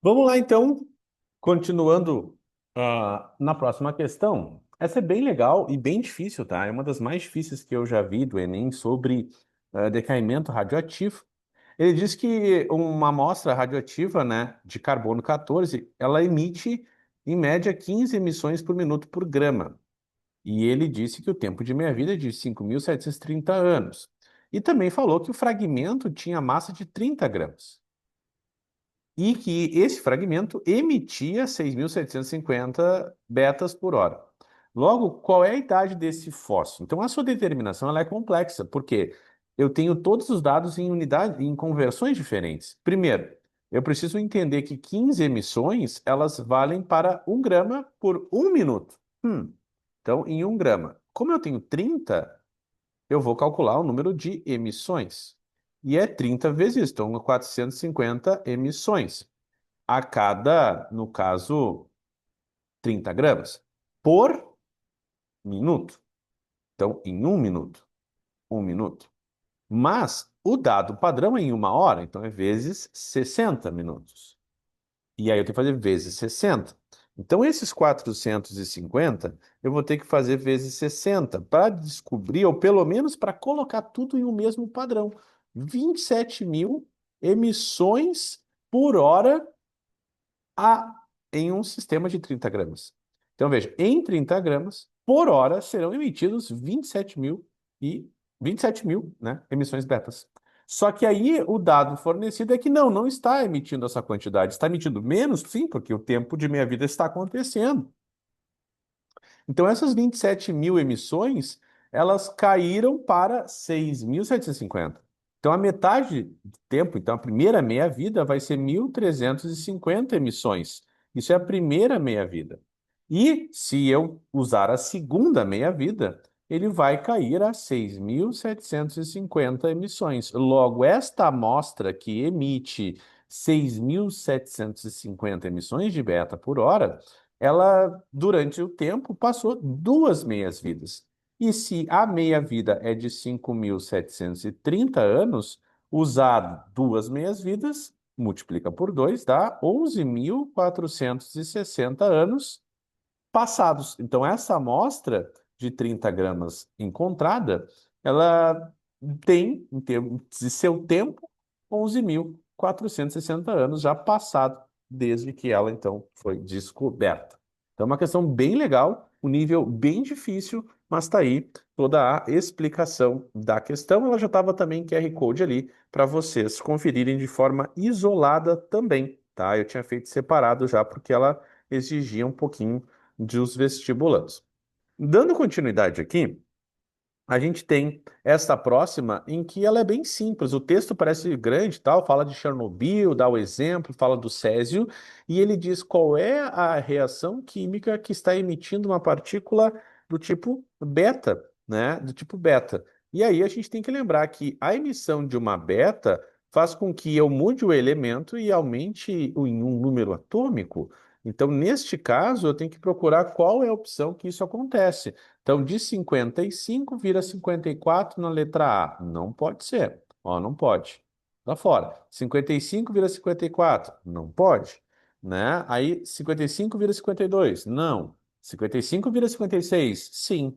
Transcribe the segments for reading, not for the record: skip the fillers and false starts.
Vamos lá, então, continuando na próxima questão. Essa é bem legal e bem difícil, tá? É uma das mais difíceis que eu já vi do Enem sobre decaimento radioativo. Ele diz que uma amostra radioativa, né, de carbono 14, ela emite, em média, 15 emissões por minuto por grama. E ele disse que o tempo de meia-vida é de 5.730 anos. E também falou que o fragmento tinha massa de 30 gramas e que esse fragmento emitia 6.750 betas por hora. Logo, qual é a idade desse fósforo? Então, a sua determinação ela é complexa, porque eu tenho todos os dados em unidade, em conversões diferentes. Primeiro, eu preciso entender que 15 emissões elas valem para 1 grama por 1 minuto. Então, em 1 grama. Como eu tenho 30, eu vou calcular o número de emissões. E é 30 vezes isso, então 450 emissões a cada, no caso, 30 gramas por minuto. Então, em 1 minuto, 1 minuto. Mas o dado padrão é em 1 hora, então é vezes 60 minutos. E aí eu tenho que fazer vezes 60. Então, esses 450 eu vou ter que fazer vezes 60 para descobrir, ou pelo menos para colocar tudo em um mesmo padrão. 27.000 emissões por hora a, em um sistema de 30 gramas. Então, veja, em 30 gramas por hora serão emitidos 27.000, né, emissões betas. Só que aí o dado fornecido é que não está emitindo essa quantidade. Está emitindo menos, sim, porque o tempo de meia-vida está acontecendo. Então, essas 27.000 emissões, elas caíram para 6.750. Então, a metade do tempo, então a primeira meia-vida vai ser 1.350 emissões. Isso é a primeira meia-vida. E se eu usar a segunda meia-vida, ele vai cair a 6.750 emissões. Logo, esta amostra que emite 6.750 emissões de beta por hora, ela, durante o tempo, passou duas meias-vidas. E se a meia-vida é de 5.730 anos, usar duas meias-vidas, multiplica por 2, dá 11.460 anos passados. Então, essa amostra de 30 gramas encontrada, ela tem, em termos de seu tempo, 11.460 anos já passado desde que ela, então, foi descoberta. Então, é uma questão bem legal, um nível bem difícil, mas está aí toda a explicação da questão. Ela já estava também em QR Code ali para vocês conferirem de forma isolada também, tá? Eu tinha feito separado já, porque ela exigia um pouquinho dos vestibulandos. Dando continuidade aqui, a gente tem esta próxima em que ela é bem simples. O texto parece grande, e tal, fala de Chernobyl, dá o exemplo, fala do césio, e ele diz qual é a reação química que está emitindo uma partícula do tipo beta, né? Do tipo beta. E aí a gente tem que lembrar que a emissão de uma beta faz com que eu mude o elemento e aumente em um número atômico. Então, neste caso, eu tenho que procurar qual é a opção que isso acontece. Então, de 55 vira 54 na letra A. Não pode ser. Ó, não pode. Tá fora. 55 vira 54. Não pode. Né? Aí, 55 vira 52. Não. 55 vira 56. Sim.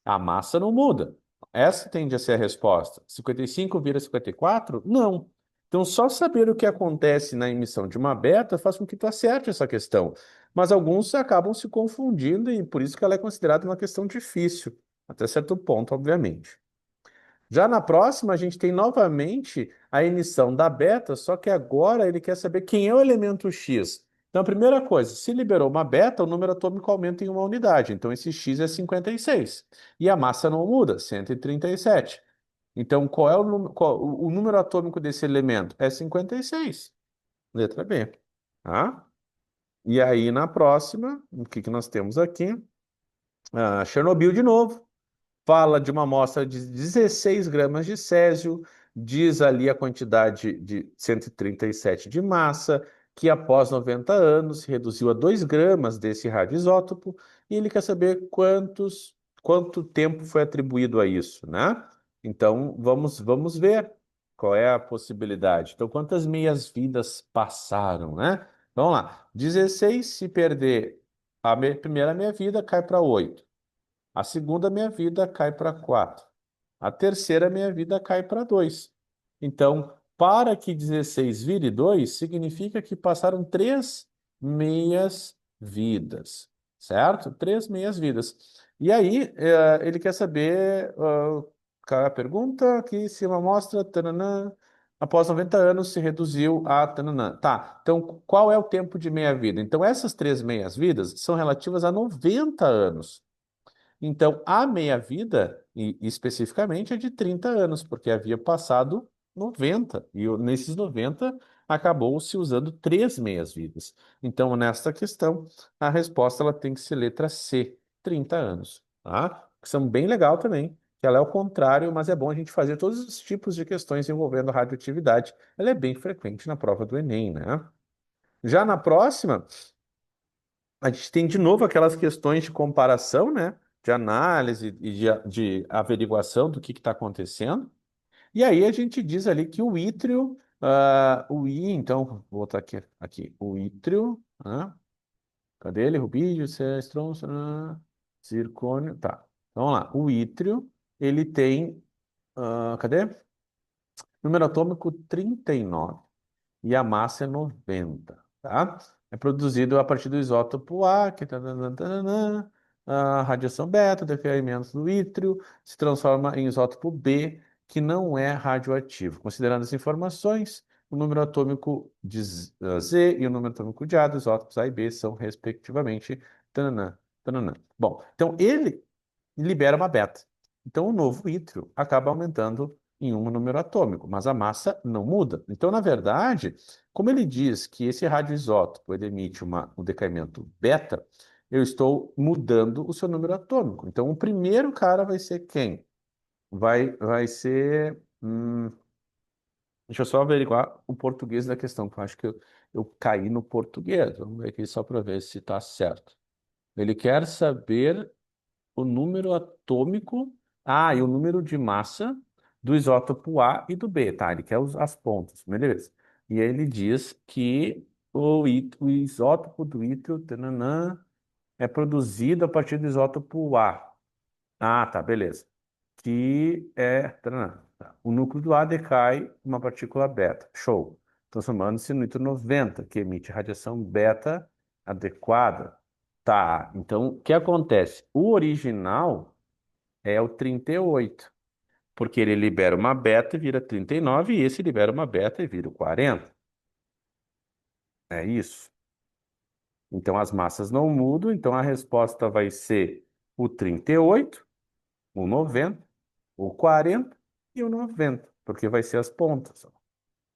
A massa não muda. Essa tende a ser a resposta. 55 vira 54? Não. Então, só saber o que acontece na emissão de uma beta faz com que tu acerte essa questão. Mas alguns acabam se confundindo e por isso que ela é considerada uma questão difícil, até certo ponto, obviamente. Já na próxima, a gente tem novamente a emissão da beta, só que agora ele quer saber quem é o elemento X. Então, a primeira coisa, se liberou uma beta, o número atômico aumenta em uma unidade. Então, esse X é 56. E a massa não muda, 137. Então, qual é o número atômico desse elemento? É 56. Letra B. Tá? E aí, na próxima, o que que nós temos aqui? Chernobyl de novo. Fala de uma amostra de 16 gramas de césio, diz ali a quantidade de 137 de massa, que após 90 anos se reduziu a 2 gramas desse radioisótopo, e ele quer saber quanto tempo foi atribuído a isso, né? Então, vamos ver qual é a possibilidade. Então, quantas meias-vidas passaram, né? Vamos lá. 16, se perder primeira meia-vida, cai para 8. A segunda meia-vida cai para 4. A terceira meia-vida cai para 2. Então, para que 16 vire 2, significa que passaram 3 meias-vidas, certo? 3 meias-vidas. E aí, ele quer saber, a pergunta que se uma amostra, tananã, após 90 anos se reduziu a tananã. Tá, então qual é o tempo de meia-vida? Então, essas 3 meias-vidas são relativas a 90 anos. Então, a meia-vida, e especificamente, é de 30 anos, porque havia passado 90, e nesses 90 acabou se usando 3 meias-vidas. Então, nesta questão, a resposta ela tem que ser letra C, 30 anos, tá? Que são bem legal também, que ela é o contrário, mas é bom a gente fazer todos os tipos de questões envolvendo radioatividade. Ela é bem frequente na prova do Enem, né? Já na próxima, a gente tem de novo aquelas questões de comparação, né? De análise e de averiguação do que está acontecendo. E aí a gente diz ali que o ítrio, então, vou botar aqui, o ítrio, cadê ele? Rubídio, estronço, zircônio, tá. Então, vamos lá, o ítrio, ele tem, cadê? Número atômico 39 e a massa é 90, tá? É produzido a partir do isótopo A, que a radiação beta, decaimento do ítrio, se transforma em isótopo B, que não é radioativo. Considerando as informações, o número atômico de Z e o número atômico de A dos isótopos A e B são, respectivamente, tananã, tananã. Bom, então ele libera uma beta. Então, o novo ítrio acaba aumentando em um número atômico, mas a massa não muda. Então, na verdade, como ele diz que esse radioisótopo ele emite um decaimento beta, eu estou mudando o seu número atômico. Então, o primeiro cara vai ser quem? Vai ser. Deixa eu só averiguar o português da questão, que eu acho que eu caí no português. Vamos ver aqui só para ver se está certo. Ele quer saber o número atômico, e o número de massa do isótopo A e do B, tá? Ele quer as pontas, beleza. E aí ele diz que o isótopo do ítrio, tananã, é produzido a partir do isótopo A. Ah, tá, beleza. Que é, tananã, tá. O núcleo do A decai uma partícula beta. Show. Transformando-se no ítrio 90, que emite radiação beta adequada. Tá, então o que acontece? O original é o 38, porque ele libera uma beta e vira 39, e esse libera uma beta e vira o 40. É isso. Então as massas não mudam, então a resposta vai ser o 38, o 90, o 40 e o 90, porque vai ser as pontas.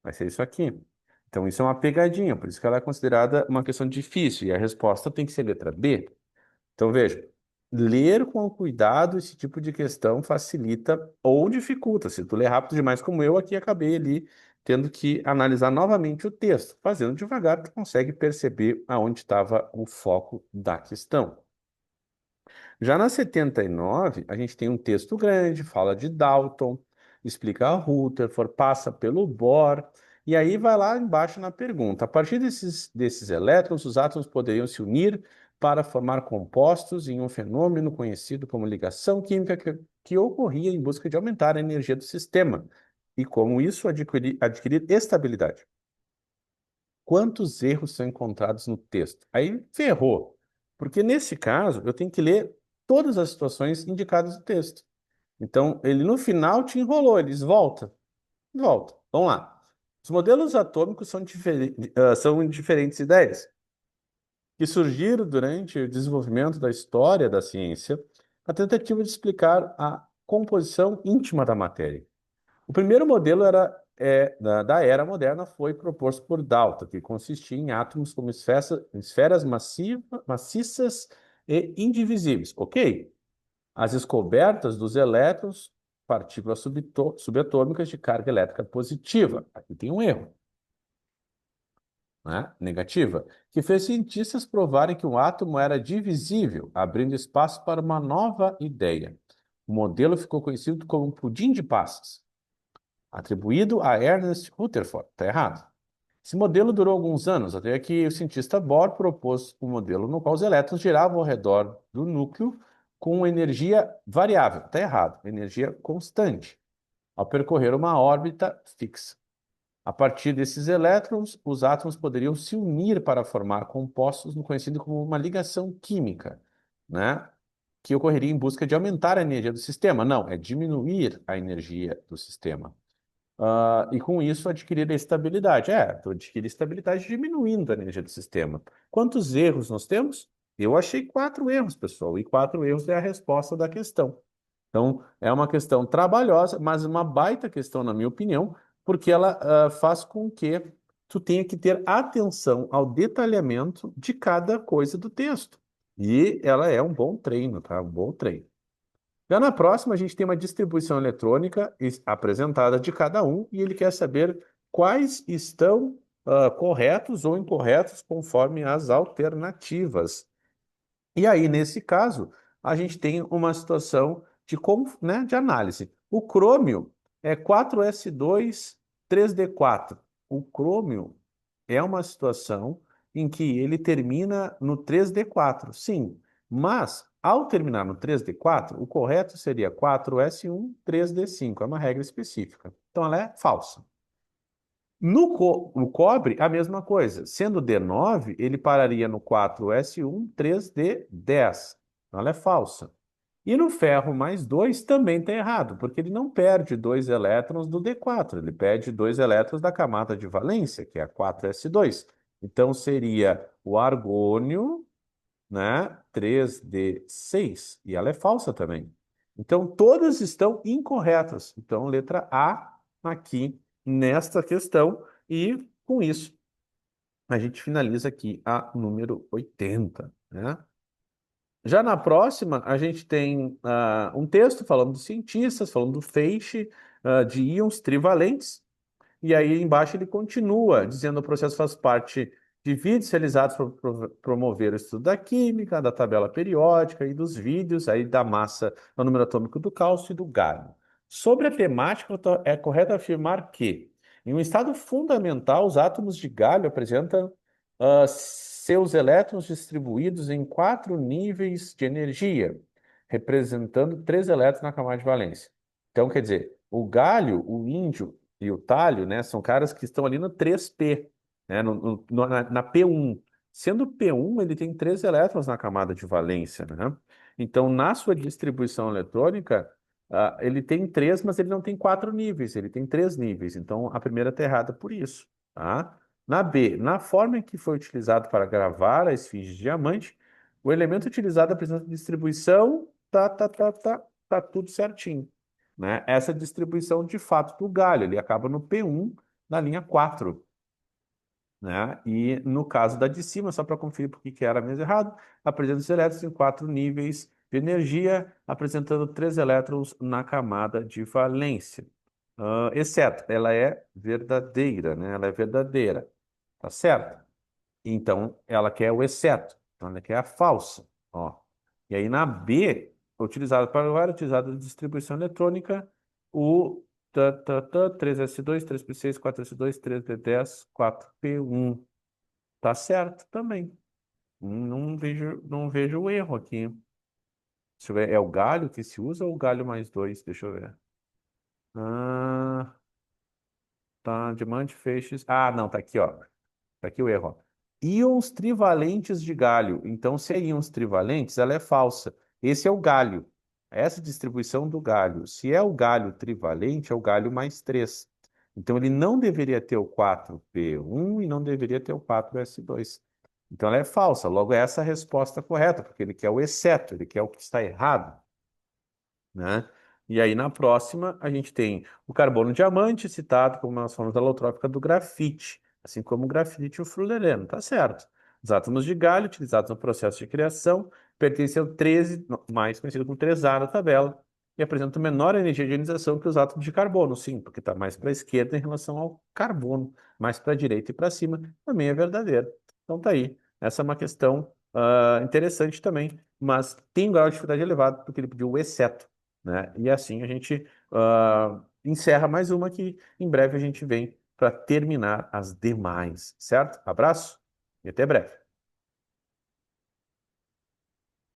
Vai ser isso aqui. Então isso é uma pegadinha, por isso que ela é considerada uma questão difícil, e a resposta tem que ser letra B. Então, veja, ler com cuidado esse tipo de questão facilita ou dificulta. Se tu ler rápido demais como eu, aqui acabei ali tendo que analisar novamente o texto. Fazendo devagar, tu consegue perceber aonde estava o foco da questão. Já na 79, a gente tem um texto grande, fala de Dalton, explica a Rutherford, passa pelo Bohr, e aí vai lá embaixo na pergunta. A partir desses elétrons, os átomos poderiam se unir para formar compostos em um fenômeno conhecido como ligação química que ocorria em busca de aumentar a energia do sistema, e como isso adquirir estabilidade. Quantos erros são encontrados no texto? Aí ferrou, porque nesse caso eu tenho que ler todas as situações indicadas no texto. Então, ele no final te enrolou, eles volta. Vamos lá. Os modelos atômicos são diferentes ideias que surgiram durante o desenvolvimento da história da ciência, a tentativa de explicar a composição íntima da matéria. O primeiro modelo da era moderna foi proposto por Dalton, que consistia em átomos como esferas maciças e indivisíveis. Ok? As descobertas dos elétrons, partículas subatômicas de carga elétrica positiva. Aqui tem um erro, né? Negativa, que fez cientistas provarem que um átomo era divisível, abrindo espaço para uma nova ideia. O modelo ficou conhecido como pudim de passas, atribuído a Ernest Rutherford. Está errado. Esse modelo durou alguns anos, até que o cientista Bohr propôs um modelo no qual os elétrons giravam ao redor do núcleo com energia variável. Está errado, energia constante, ao percorrer uma órbita fixa. A partir desses elétrons, os átomos poderiam se unir para formar compostos no conhecido como uma ligação química, né? Que ocorreria em busca de aumentar a energia do sistema. Não, é diminuir a energia do sistema. E com isso adquirir a estabilidade. Tu adquire estabilidade diminuindo a energia do sistema. Quantos erros nós temos? Eu achei 4 erros, pessoal, e 4 erros é a resposta da questão. Então, é uma questão trabalhosa, mas uma baita questão, na minha opinião, porque ela faz com que tu tenha que ter atenção ao detalhamento de cada coisa do texto. E ela é um bom treino, tá? Um bom treino. Já na próxima, a gente tem uma distribuição eletrônica apresentada de cada um e ele quer saber quais estão corretos ou incorretos conforme as alternativas. E aí, nesse caso, a gente tem uma situação de, como, né, de análise. O crômio é 4s2 3d4. O crômio é uma situação em que ele termina no 3d4, sim. Mas, ao terminar no 3d4, o correto seria 4s1 3d5. É uma regra específica. Então, ela é falsa. No cobre, a mesma coisa. Sendo D9, ele pararia no 4s1 3d10. Então, ela é falsa. E no ferro mais 2 também está errado, porque ele não perde 2 elétrons do D4, ele perde 2 elétrons da camada de valência, que é a 4s2. Então seria o argônio, né, 3d6, e ela é falsa também. Então todas estão incorretas. Então letra A aqui nesta questão, e com isso a gente finaliza aqui a número 80, né? Já na próxima, a gente tem um texto falando dos cientistas, falando do feixe de íons trivalentes, e aí embaixo ele continua dizendo que o processo faz parte de vídeos realizados para promover o estudo da química, da tabela periódica e dos vídeos aí da massa, do número atômico do cálcio e do galho. Sobre a temática, é correto afirmar que, em um estado fundamental, os átomos de galho apresentam seus elétrons distribuídos em 4 níveis de energia, representando 3 elétrons na camada de valência. Então, quer dizer, o galho, o índio e o talho, né, são caras que estão ali no 3p, né, na P1. Sendo P1, ele tem 3 elétrons na camada de valência, né? Então, na sua distribuição eletrônica, ele tem 3, mas ele não tem 4 níveis, ele tem 3 níveis. Então, a primeira está errada por isso, tá? Na B, na forma em que foi utilizado para gravar a esfinge de diamante, o elemento utilizado apresenta distribuição, tá tudo certinho, né? Essa distribuição de fato do galho, ele acaba no P1 na linha 4, né? E no caso da de cima, só para conferir por que era mesmo errado, apresenta os elétrons em 4 níveis de energia, apresentando 3 elétrons na camada de valência. Exceto, ela é verdadeira, né? Ela é verdadeira, tá certo? Então, ela quer o exceto. Então, ela quer a falsa. Ó. E aí, na B, utilizado para o utilizado de distribuição eletrônica, o 3s2, 3p6, 4s2, 3d10, 4p1. Tá certo também. Não vejo o erro aqui. Deixa eu ver, é o galho que se usa ou o galho mais 2? Deixa eu ver. Ah, tá, diamante, feixes. Ah, não, tá aqui, ó. Tá aqui o erro, ó. Íons trivalentes de galho. Então, se é íons trivalentes, ela é falsa. Esse é o galho. Essa distribuição do galho. Se é o galho trivalente, é o galho mais 3. Então, ele não deveria ter o 4p1 e não deveria ter o 4s2. Então, ela é falsa. Logo, essa é a resposta correta, porque ele quer o exceto, ele quer o que está errado, né? E aí, na próxima, a gente tem o carbono diamante, citado como uma das formas alotrópicas do grafite, assim como o grafite e o fullereno, tá certo. Os átomos de galho, utilizados no processo de criação, pertencem ao 13, mais conhecido como 3A na tabela, e apresentam menor energia de ionização que os átomos de carbono, sim, porque está mais para a esquerda em relação ao carbono, mais para a direita e para cima, também é verdadeiro. Então tá aí. Essa é uma questão interessante também, mas tem um grau de dificuldade elevado, porque ele pediu o exceto, né? E assim a gente encerra mais uma que em breve a gente vem para terminar as demais, certo? Abraço e até breve.